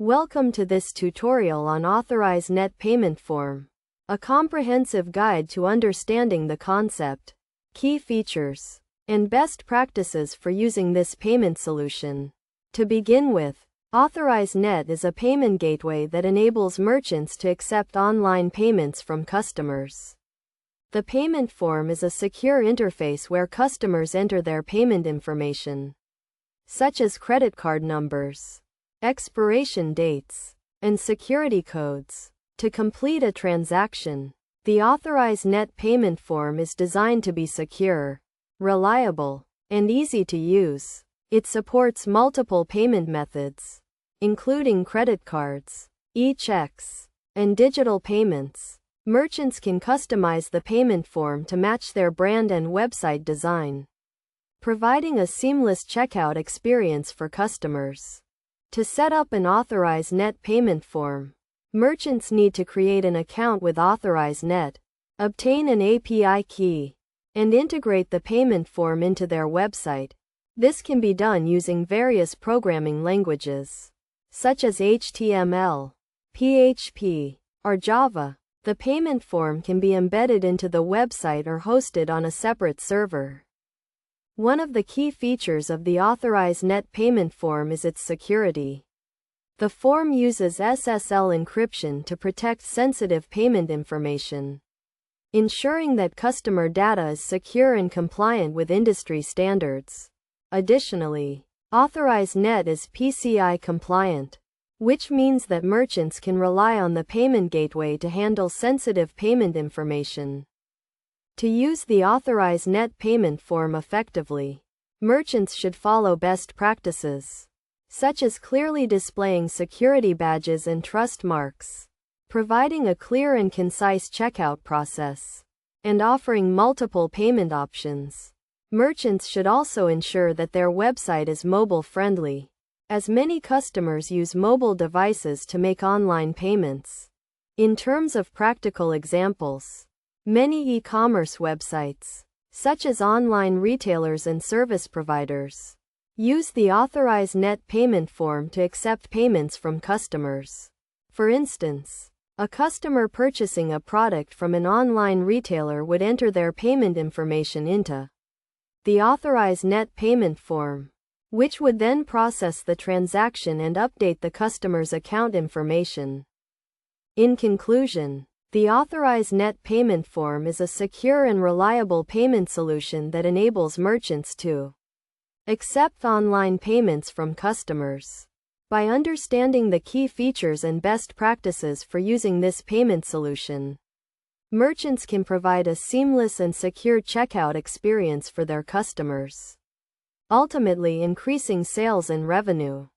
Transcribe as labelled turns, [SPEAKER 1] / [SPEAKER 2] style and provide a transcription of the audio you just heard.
[SPEAKER 1] Welcome to this tutorial on Authorize Net Payment Form, a comprehensive guide to understanding the concept, key features, and best practices for using this payment solution. To begin with, Authorize Net is a payment gateway that enables merchants to accept online payments from customers. The payment form is a secure interface where customers enter their payment information, such as credit card numbers, expiration dates, and security codes, to complete a transaction. The Authorize Net payment form is designed to be secure, reliable, and easy to use. It supports multiple payment methods, including credit cards, e-checks, and digital payments. Merchants can customize the payment form to match their brand and website design, providing a seamless checkout experience for customers. To set up an Authorize Net payment form, merchants need to create an account with Authorize Net, obtain an API key, and integrate the payment form into their website. This can be done using various programming languages, such as HTML, PHP, or Java. The payment form can be embedded into the website or hosted on a separate server. One of the key features of the Authorize Net payment form is its security. The form uses SSL encryption to protect sensitive payment information, ensuring that customer data is secure and compliant with industry standards. Additionally, Authorize Net is PCI compliant, which means that merchants can rely on the payment gateway to handle sensitive payment information. To use the Authorize Net payment form effectively, merchants should follow best practices, such as clearly displaying security badges and trust marks, providing a clear and concise checkout process, and offering multiple payment options. Merchants should also ensure that their website is mobile-friendly, as many customers use mobile devices to make online payments. In terms of practical examples, many e-commerce websites, such as online retailers and service providers, use the Authorize Net payment form to accept payments from customers. For instance, a customer purchasing a product from an online retailer would enter their payment information into the Authorize Net payment form, which would then process the transaction and update the customer's account information. In conclusion, the Authorize Net payment form is a secure and reliable payment solution that enables merchants to accept online payments from customers. By understanding the key features and best practices for using this payment solution, merchants can provide a seamless and secure checkout experience for their customers, ultimately increasing sales and revenue.